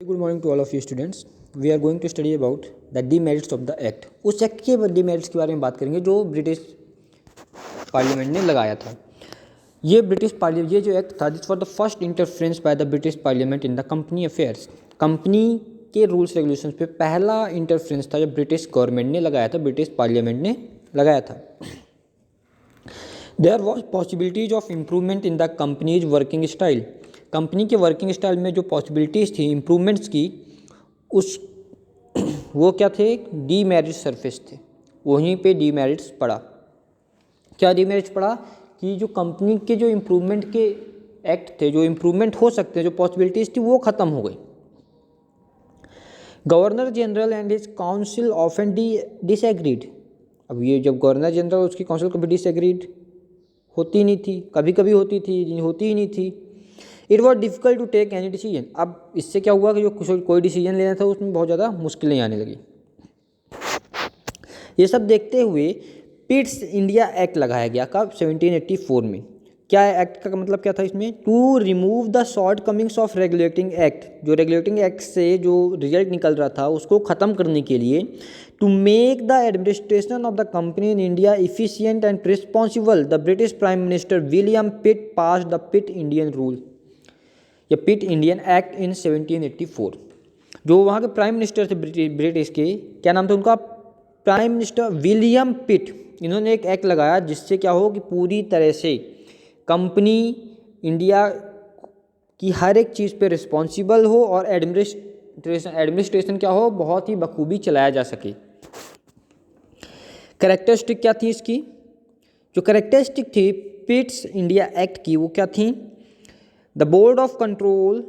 Good morning to all of you students. We are going to study about the demerits of the act. उस act के demerits के बारे में बात करेंगे जो ब्रिटिश पार्लियामेंट ने लगाया था। ये जो एक्ट था, this for the first interference by the British parliament in the company affairs. Company के रूल्स रेगुलेशंस पे पहला इंटरफेरेंस था जो ब्रिटिश गवर्नमेंट ने लगाया था, ब्रिटिश पार्लियामेंट ने लगाया था। There was possibilities of improvement in the companies working style. Company के वर्किंग स्टाइल में जो पॉसिबिलिटीज़ थी इम्प्रूवमेंट्स की, उस वो क्या थे? डीमेरिट सरफेस थे। वहीं पे डीमेरिट्स पड़ा। क्या डीमेरिट्स पड़ा? कि जो कंपनी के जो इम्प्रूवमेंट के एक्ट थे, जो इम्प्रूवमेंट हो सकते हैं, जो पॉसिबिलिटीज़ थी, वो ख़त्म हो गई। Governor general and his council often disagreed. अब ये जब गवर्नर जनरल उसकी काउंसिल कभी डिसएग्रीड होती नहीं थी, कभी कभी होती थी, होती ही नहीं थी। It was difficult to take any decision. अब इससे क्या हुआ कि जो कोई डिसीजन लेना था उसमें बहुत ज़्यादा मुश्किलें आने लगी। ये सब देखते हुए पिट्स इंडिया एक्ट लगाया गया। कब? 1784 में। क्या एक्ट का मतलब क्या था इसमें? To remove the shortcomings of regulating act. जो रेगुलेटिंग एक्ट से जो रिजल्ट निकल रहा था उसको ख़त्म करने के लिए, to make the administration of the company in India efficient and responsible, the British prime minister William Pitt pass the Pitt Indian rule या पिट इंडियन एक्ट इन 1784। जो वहाँ के प्राइम मिनिस्टर थे ब्रिटिश के, क्या नाम था उनका? प्राइम मिनिस्टर विलियम पिट। इन्होंने एक एक्ट लगाया जिससे क्या हो कि पूरी तरह से कंपनी इंडिया की हर एक चीज़ पे रिस्पॉन्सिबल हो और एडमिनिस्ट्रेशन क्या हो, बहुत ही बखूबी चलाया जा सके। कैरेक्टरिस्टिक क्या थी इसकी? जो कैरेक्टरिस्टिक थी पिट्स इंडिया एक्ट की, वो क्या थी? The board of control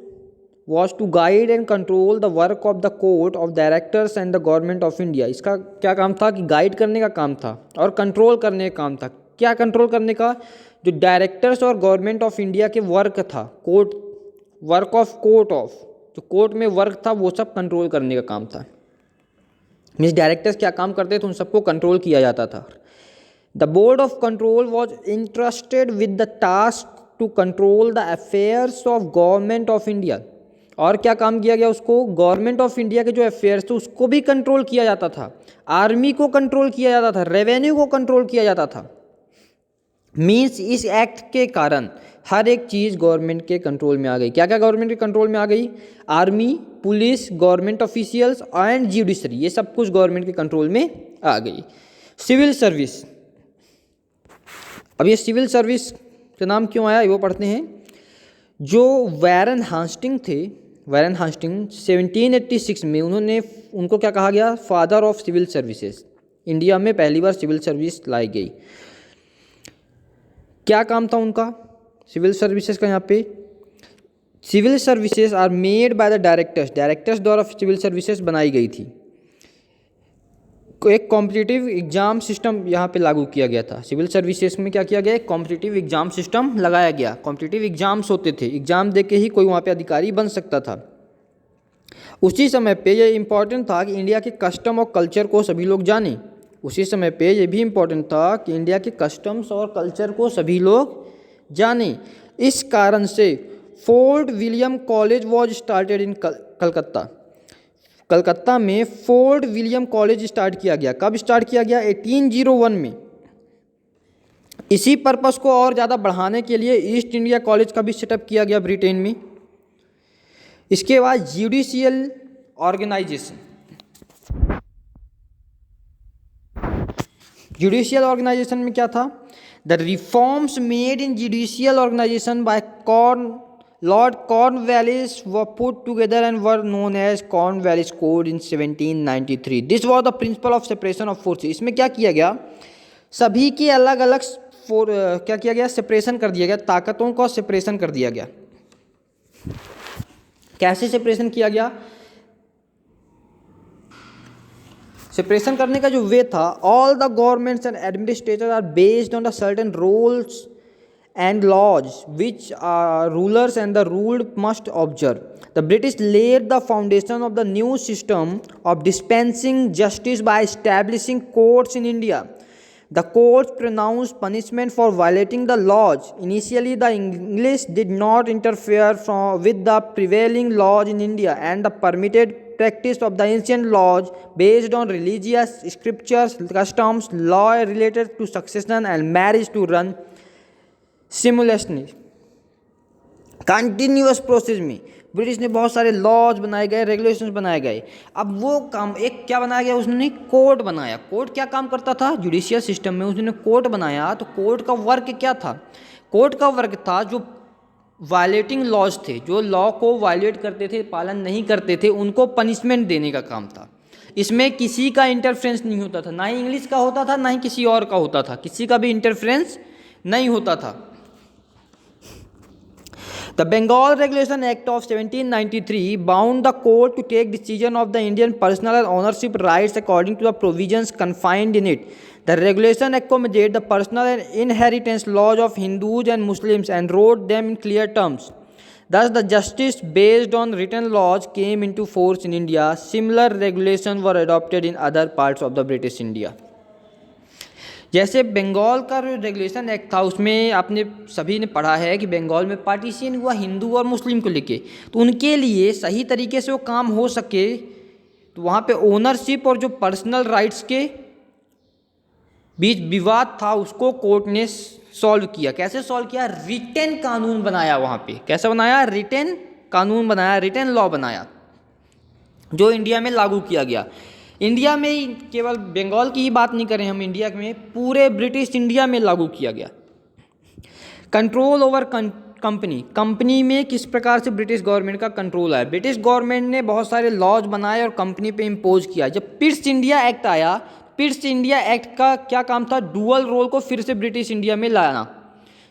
was to guide and control the work of the court of directors and the government of India। इसका क्या काम था? कि गाइड करने का काम था और कंट्रोल करने का काम था। क्या कंट्रोल करने का? जो डायरेक्टर्स और गवर्नमेंट ऑफ इंडिया के वर्क था, कोर्ट जो कोर्ट में वर्क था, वो सब कंट्रोल करने का काम था। मीन्स डायरेक्टर्स क्या काम करते थे, उन सबको कंट्रोल किया जाता था। The board of control was interested with the task to control the affairs of government of India. और क्या काम किया गया उसको? गवर्नमेंट ऑफ इंडिया के जो अफेयर्स थे उसको भी कंट्रोल किया जाता था, आर्मी को कंट्रोल किया जाता था, रेवेन्यू को कंट्रोल किया जाता था। मीन्स इस एक्ट के कारण हर एक चीज़ गवर्नमेंट के कंट्रोल में आ गई। क्या क्या गवर्नमेंट के कंट्रोल में आ गई? Army, police, government officials and judiciary, ये सब कुछ गवर्नमेंट के कंट्रोल में आ गई। Civil service. अब ये सिविल सर्विस का नाम क्यों आया वो पढ़ते हैं। जो वैरन हास्टिंग थे, वैरन हास्टिंग 1786 में उनको क्या कहा गया? Father of civil services. India में पहली बार सिविल सर्विस लाई गई। क्या काम था उनका सिविल सर्विसेज का? यहाँ पे civil services are made by the directors द्वारा सिविल सर्विसेज बनाई गई थी। एक कॉम्पिटिटिव एग्जाम सिस्टम यहाँ पे लागू किया गया था। सिविल सर्विसेज में क्या किया गया? एक कॉम्पिटिटिव एग्जाम सिस्टम लगाया गया। कॉम्पिटिटिव एग्जाम्स होते थे, एग्जाम दे के ही कोई वहाँ पे अधिकारी बन सकता था। उसी समय पे ये इम्पॉर्टेंट था कि इंडिया के कस्टम और कल्चर को सभी लोग जाने। उसी समय पे ये भी इम्पॉर्टेंट था कि इंडिया के कस्टम्स और कल्चर को सभी लोग जाने। इस कारण से fort William college was started in Calcutta में फोर्ट विलियम कॉलेज स्टार्ट किया गया। कब स्टार्ट किया गया? 1801 में। इसी पर्पस को और ज़्यादा बढ़ाने के लिए ईस्ट इंडिया कॉलेज का भी सेटअप किया गया ब्रिटेन में। इसके बाद जुडिशियल ऑर्गेनाइजेशन। जुडिशियल ऑर्गेनाइजेशन में क्या था? The reforms made in judicial organization by Lord Cornwallis were put together and were known as Cornwallis code in 1793। This was the principle of separation of forces. इसमें क्या किया गया? सभी के अलग अलग क्या किया गया? सेपरेशन कर दिया गया, ताकतों का सेपरेशन कर दिया गया। कैसे सेपरेशन किया गया? सेपरेशन करने का जो वे था, all the governments and administrator are based on the certain rules and laws which rulers and the ruled must observe. The British laid the foundation of the new system of dispensing justice by establishing courts in India. The courts pronounced punishment for violating the laws. Initially, the English did not interfere with the prevailing laws in India, and the permitted practice of the ancient laws based on religious scriptures, customs, law related to succession and marriage to run simultaneously. Continuous process में British ने बहुत सारे laws बनाए गए, regulations बनाए गए। अब वो काम एक क्या बनाया गया, उसने कोर्ट बनाया। कोर्ट क्या काम करता था, जुडिशियल सिस्टम में उसने कोर्ट बनाया। तो कोर्ट का वर्क क्या था, कोर्ट का वर्क था जो वायलेटिंग लॉज थे, जो लॉ को वायलेट करते थे, पालन नहीं करते थे, उनको पनिशमेंट देने का काम था। इसमें किसी का इंटरफेरेंस नहीं होता था, ना ही इंग्लिश का होता था, ना ही किसी और का होता था, किसी का भी इंटरफेरेंस नहीं होता था। The Bengal Regulation Act of 1793 bound the court to take decision of the Indian personal and ownership rights according to the provisions confined in it. The regulation accommodated the personal and inheritance laws of Hindus and Muslims and wrote them in clear terms. Thus, the justice based on written laws came into force in India. Similar regulations were adopted in other parts of the British India. जैसे बंगाल का जो regulation act था उसमें आपने सभी ने पढ़ा है कि बंगाल में पार्टीशन हुआ हिंदू और मुस्लिम को लेके, तो उनके लिए सही तरीके से वो काम हो सके तो वहाँ पे ओनरशिप और जो पर्सनल राइट्स के बीच विवाद था उसको कोर्ट ने सॉल्व किया। कैसे सॉल्व किया, रिटेन कानून बनाया वहाँ पे। कैसे बनाया, रिटेन कानून बनाया, रिटेन लॉ बनाया जो इंडिया में लागू किया गया। इंडिया में ही केवल बंगाल की ही बात नहीं करें हम, इंडिया में पूरे ब्रिटिश इंडिया में लागू किया गया। कंट्रोल ओवर कंपनी में किस प्रकार से ब्रिटिश गवर्नमेंट का कंट्रोल आया। ब्रिटिश गवर्नमेंट ने बहुत सारे लॉज बनाए और कंपनी पे इम्पोज किया। जब पिट्स इंडिया एक्ट आया, पिट्स इंडिया एक्ट का क्या काम था, डुअल रोल को फिर से ब्रिटिश इंडिया में लाना।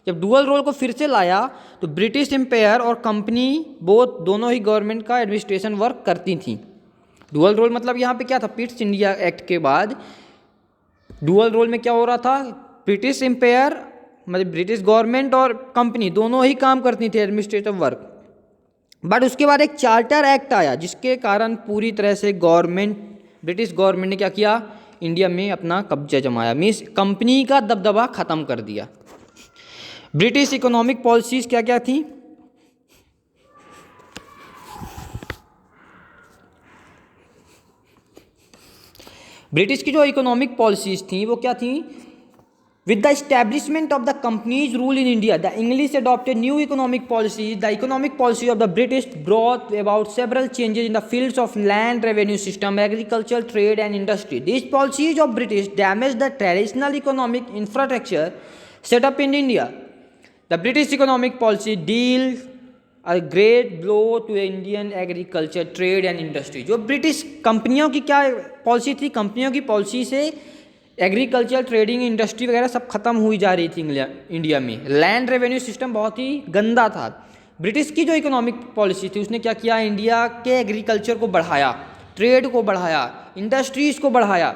जब डुअल रोल को फिर से लाया तो ब्रिटिश एम्पायर और कंपनी दोनों ही गवर्नमेंट का एडमिनिस्ट्रेशन वर्क करती थी। डुअल रोल मतलब यहाँ पे क्या था, पिट्स इंडिया एक्ट के बाद डुअल रोल में क्या हो रहा था, ब्रिटिश एम्पायर मतलब ब्रिटिश गवर्नमेंट और कंपनी दोनों ही काम करती थी एडमिनिस्ट्रेटिव वर्क। बट उसके बाद एक चार्टर एक्ट आया जिसके कारण पूरी तरह से ब्रिटिश गवर्नमेंट ने क्या किया, इंडिया में अपना कब्जा जमाया, मीन्स कंपनी का दबदबा खत्म कर दिया। ब्रिटिश इकोनॉमिक पॉलिसीज क्या क्या थी, ब्रिटिश की जो इकोनॉमिक पॉलिसीज थी वो क्या थी, with the establishment of the companies rule in India the English adopted new economic policies. The economic policy of the British brought about several changes in the fields of land revenue system, agriculture, trade and industry. This policies of British damage the traditional economic infrastructure setup in India. The British economic policy deal a great blow to Indian agriculture, trade and industry. जो British कंपनियों की क्या policy थी, कंपनियों की policy से agriculture, trading, industry वगैरह सब खत्म हुई जा रही थी इंडिया में। लैंड रेवेन्यू सिस्टम बहुत ही गंदा था। ब्रिटिश की जो इकोनॉमिक पॉलिसी थी उसने क्या किया, इंडिया के एग्रीकल्चर को बढ़ाया, ट्रेड को बढ़ाया, इंडस्ट्रीज को बढ़ाया।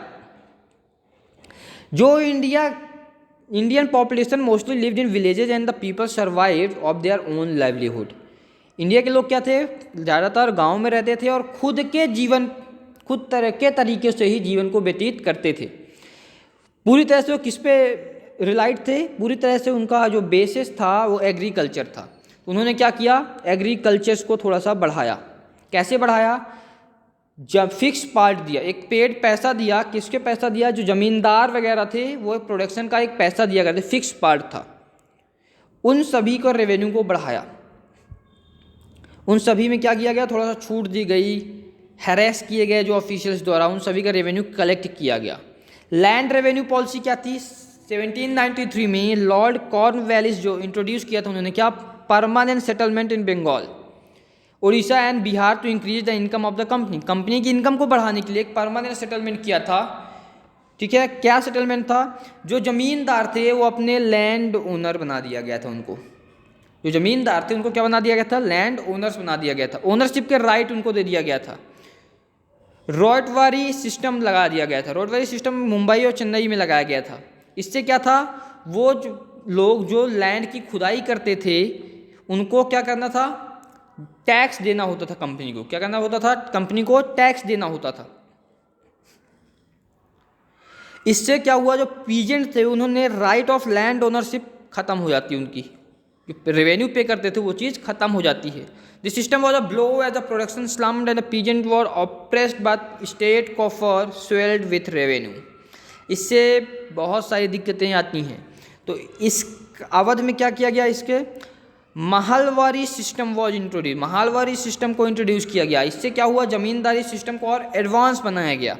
जो Indian population mostly lived in villages and the people survived of their own livelihood. India के लोग क्या थे, ज़्यादातर गांव में रहते थे और खुद तरह के तरीके से ही जीवन को व्यतीत करते थे। पूरी तरह से वो किस पे रिलाइट थे, पूरी तरह से उनका जो बेसिस था वो एग्रीकल्चर था। उन्होंने क्या किया, एग्रीकल्चर्स को थोड़ा सा बढ़ाया। कैसे बढ़ाया, जब फिक्स पार्ट दिया, एक पेड पैसा दिया। किसके पैसा दिया, जो ज़मींदार वगैरह थे वो प्रोडक्शन का एक पैसा दिया करते, फिक्स पार्ट था। उन सभी को रेवेन्यू को बढ़ाया। उन सभी में क्या किया गया, थोड़ा सा छूट दी गई, हैरेस किए गए जो ऑफिशियल्स द्वारा, उन सभी का रेवेन्यू कलेक्ट किया गया। लैंड रेवेन्यू पॉलिसी क्या थी, 1793 में लॉर्ड कॉर्नवालिस जो इंट्रोड्यूस किया था उन्होंने, क्या, permanent settlement in Bengal, Orissa and Bihar to increase the income of the company की इनकम को बढ़ाने के लिए एक परमानेंट सेटलमेंट किया था। ठीक है, क्या सेटलमेंट था, जो जमींदार थे वो अपने लैंड ओनर बना दिया गया था। उनको जो जमींदार थे उनको क्या बना दिया गया था, लैंड ओनर्स बना दिया गया था। ओनरशिप के राइट उनको दे दिया गया था। रोटवारी सिस्टम लगा दिया गया था। रोटवारी सिस्टम मुंबई और चेन्नई में लगाया गया था। इससे क्या था, वो लोग जो लैंड की खुदाई करते थे उनको क्या करना था, टैक्स देना होता था कंपनी को। क्या करना होता था, कंपनी को टैक्स देना होता था। इससे क्या हुआ, जो पीजेंट थे उन्होंने राइट ऑफ लैंड ओनरशिप खत्म हो जाती है, उनकी जो रेवेन्यू पे करते थे वो चीज़ खत्म हो जाती है। This system was a blow as a production slumped and peasant were oppressed by state coffer swelled with revenue. इससे बहुत सारी दिक्कतें आती हैं। तो इस अवध में क्या किया गया, इसके Mahalwari system was introduce, Mahalwari system को इंट्रोड्यूस किया गया। इससे क्या हुआ, जमींदारी सिस्टम को और एडवांस बनाया गया।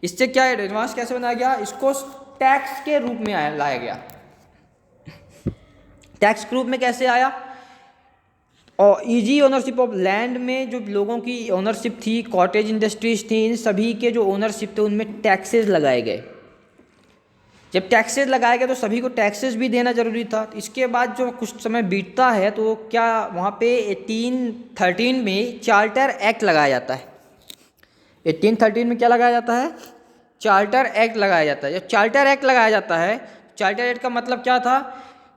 इससे क्या एडवांस कैसे बनाया गया, इसको टैक्स के रूप में लाया गया। टैक्स के रूप में कैसे आया, और इजी ओनरशिप ऑफ लैंड में जो लोगों की ओनरशिप थी, कॉटेज इंडस्ट्रीज थी, इन सभी के जो ओनरशिप थे उनमें टैक्सेस लगाए गए। जब टैक्सेस लगाए गए तो सभी को टैक्सेस भी देना जरूरी था। इसके बाद जो कुछ समय बीतता है तो क्या वहाँ पे 1813 में चार्टर एक्ट लगाया जाता है। 1813 में क्या लगाया जाता है, चार्टर एक्ट लगाया जाता है। जब चार्टर एक्ट लगाया जाता है, चार्टर एक्ट का मतलब क्या था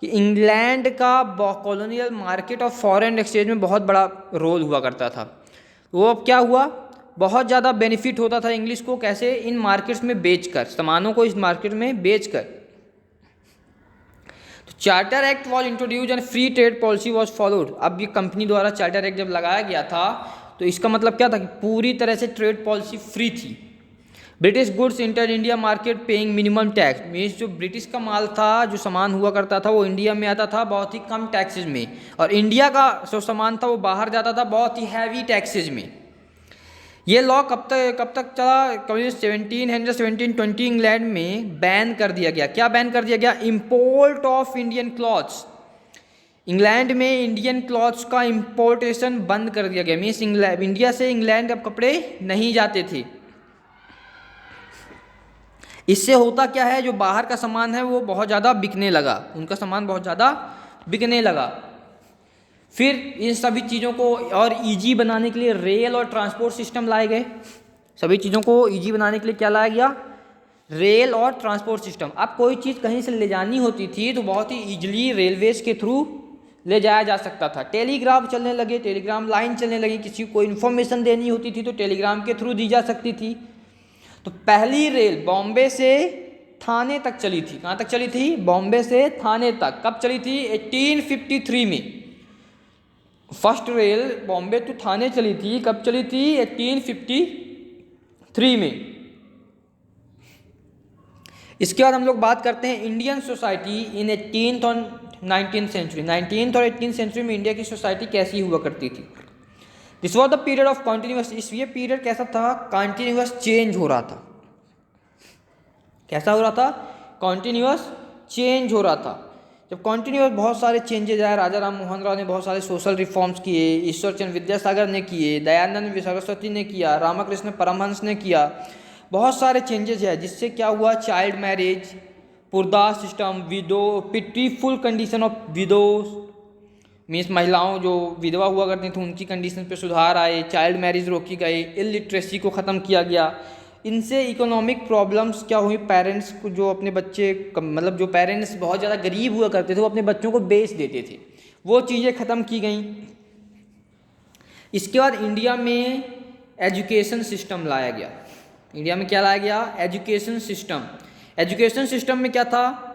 कि इंग्लैंड का कॉलोनियल मार्केट और फॉरेन एक्सचेंज में बहुत बड़ा रोल हुआ करता था। वो अब क्या हुआ, बहुत ज़्यादा बेनिफिट होता था इंग्लिश को, कैसे, इन मार्केट्स में बेचकर, सामानों को इस मार्केट में बेचकर। तो charter act was introduce and free trade policy was followed. अब ये कंपनी द्वारा चार्टर एक्ट जब लगाया गया था तो इसका मतलब क्या था कि पूरी तरह से ट्रेड पॉलिसी फ्री थी। British goods inter India market paying minimum tax, means जो ब्रिटिश का माल था, जो सामान हुआ करता था वो इंडिया में आता था बहुत ही कम टैक्सेज में, और इंडिया का जो सामान था वो बाहर जाता था बहुत ही हैवी टैक्सेज में। ये लॉ कब तक चला, कभी 1720 इंग्लैंड में बैन कर दिया गया। क्या बैन कर दिया गया, import of Indian clothes. England में इंडियन क्लॉथ्स का इम्पोर्टेशन बंद कर दिया गया, मीन्स इंडिया से इंग्लैंड अब कपड़े नहीं जाते थे। इससे होता क्या है, जो बाहर का सामान है वो बहुत ज़्यादा बिकने लगा, उनका सामान बहुत ज़्यादा बिकने लगा। फिर इन सभी चीज़ों को और इजी बनाने के लिए रेल और ट्रांसपोर्ट सिस्टम लाए गए। सभी चीज़ों को इजी बनाने के लिए क्या लाया गया, रेल और ट्रांसपोर्ट सिस्टम। अब कोई चीज़ कहीं से ले जानी होती थी तो बहुत ही ईजिली रेलवेज के थ्रू ले जाया जा सकता था। टेलीग्राफ चलने लगे, टेलीग्राम लाइन चलने लगी, किसी को इन्फॉर्मेशन देनी होती थी तो टेलीग्राम के थ्रू दी जा सकती थी। तो पहली रेल बॉम्बे से थाने तक चली थी। कहाँ तक चली थी, बॉम्बे से थाने तक। कब चली थी, 1853 में। फर्स्ट रेल बॉम्बे टू थाने चली थी, कब चली थी, 1853 में। इसके बाद हम लोग बात करते हैं इंडियन सोसाइटी इन 18th और 19th सेंचुरी। 19th और 18th सेंचुरी में इंडिया की सोसाइटी कैसी हुआ करती थी। This was the period of continuous, ये पीरियड कैसा था, कॉन्टिन्यूस चेंज हो रहा था। कैसा हो रहा था, कॉन्टिन्यूस चेंज हो रहा था। जब कॉन्टिन्यूस बहुत सारे चेंजेज आए, राजा राम मोहन राय ने बहुत सारे सोशल रिफॉर्म्स किए, ईश्वर चंद्र विद्यासागर ने किए, दयानंद सरस्वती ने किया, रामकृष्ण परमहंस ने किया, बहुत सारे चेंजेज है। जिससे क्या हुआ, child marriage, purdah system, widow, pitiful condition of widows, means महिलाओं जो विधवा हुआ करती थी उनकी कंडीशन पे सुधार आए, चाइल्ड मैरिज रोकी गई, इलिटरेसी को ख़त्म किया गया। इनसे इकोनॉमिक प्रॉब्लम्स क्या हुई, पेरेंट्स को जो अपने बच्चे, मतलब जो पेरेंट्स बहुत ज़्यादा गरीब हुआ करते थे वो अपने बच्चों को बेच देते थे, वो चीज़ें ख़त्म की गई। इसके बाद इंडिया में एजुकेशन सिस्टम लाया गया। इंडिया में क्या लाया गया, एजुकेशन सिस्टम। एजुकेशन सिस्टम में क्या था,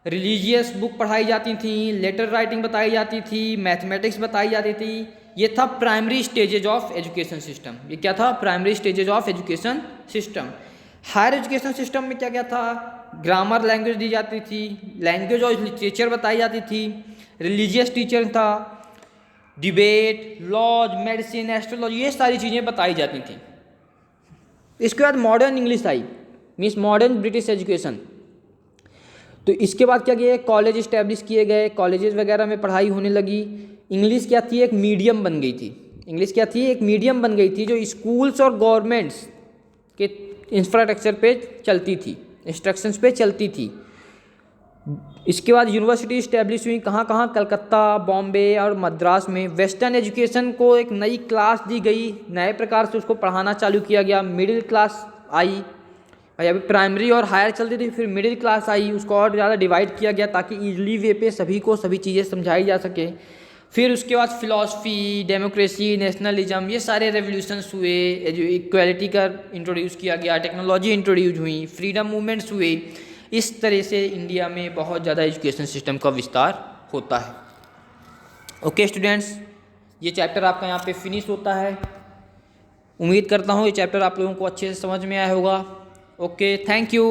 रिलीजियस बुक पढ़ाई जाती थी, लेटर राइटिंग बताई जाती थी, मैथमेटिक्स बताई जाती थी। ये था primary stages of education system. ये क्या था, primary stages of education system. Higher education system में क्या क्या था, ग्रामर लैंग्वेज दी जाती थी, लैंग्वेज और लिटरेचर बताई जाती थी, रिलीजियस टीचर था, डिबेट, लॉज, मेडिसिन, एस्ट्रोलॉजी, ये सारी चीज़ें बताई जाती थी। इसके बाद modern English I, means modern British education. तो इसके बाद क्या किया, कॉलेज इस्टेब्लिश किए गए, कॉलेजेस वगैरह में पढ़ाई होने लगी। इंग्लिश क्या थी, एक मीडियम बन गई थी। इंग्लिश क्या थी, एक मीडियम बन गई थी जो स्कूल्स और गवर्नमेंट्स के इंफ्रास्ट्रक्चर पे चलती थी, इंस्ट्रक्शंस पे चलती थी। इसके बाद यूनिवर्सिटी इस्टेब्लिश हुई, कहाँ कहाँ, कलकत्ता, बॉम्बे और मद्रास में। वेस्टर्न एजुकेशन को एक नई क्लास दी गई, नए प्रकार से उसको पढ़ाना चालू किया गया। मिडिल क्लास आई, भाई अभी प्राइमरी और हायर चलती थी, फिर मिडिल क्लास आई, उसको और ज़्यादा डिवाइड किया गया ताकि ईजली वे पे सभी को सभी चीज़ें समझाई जा सके। फिर उसके बाद फिलॉसफी, डेमोक्रेसी, नेशनलिज्म, ये सारे रेवोल्यूशंस हुए, जो इक्वालिटी का इंट्रोड्यूस किया गया, टेक्नोलॉजी इंट्रोड्यूस हुई, फ्रीडम मूवमेंट्स हुए। इस तरह से इंडिया में बहुत ज़्यादा एजुकेशन सिस्टम का विस्तार होता है। ओके स्टूडेंट्स, ये चैप्टर आपका यहाँ पे फिनिश होता है। उम्मीद करता हूँ ये चैप्टर आप लोगों को अच्छे से समझ में आया होगा। Okay, thank you.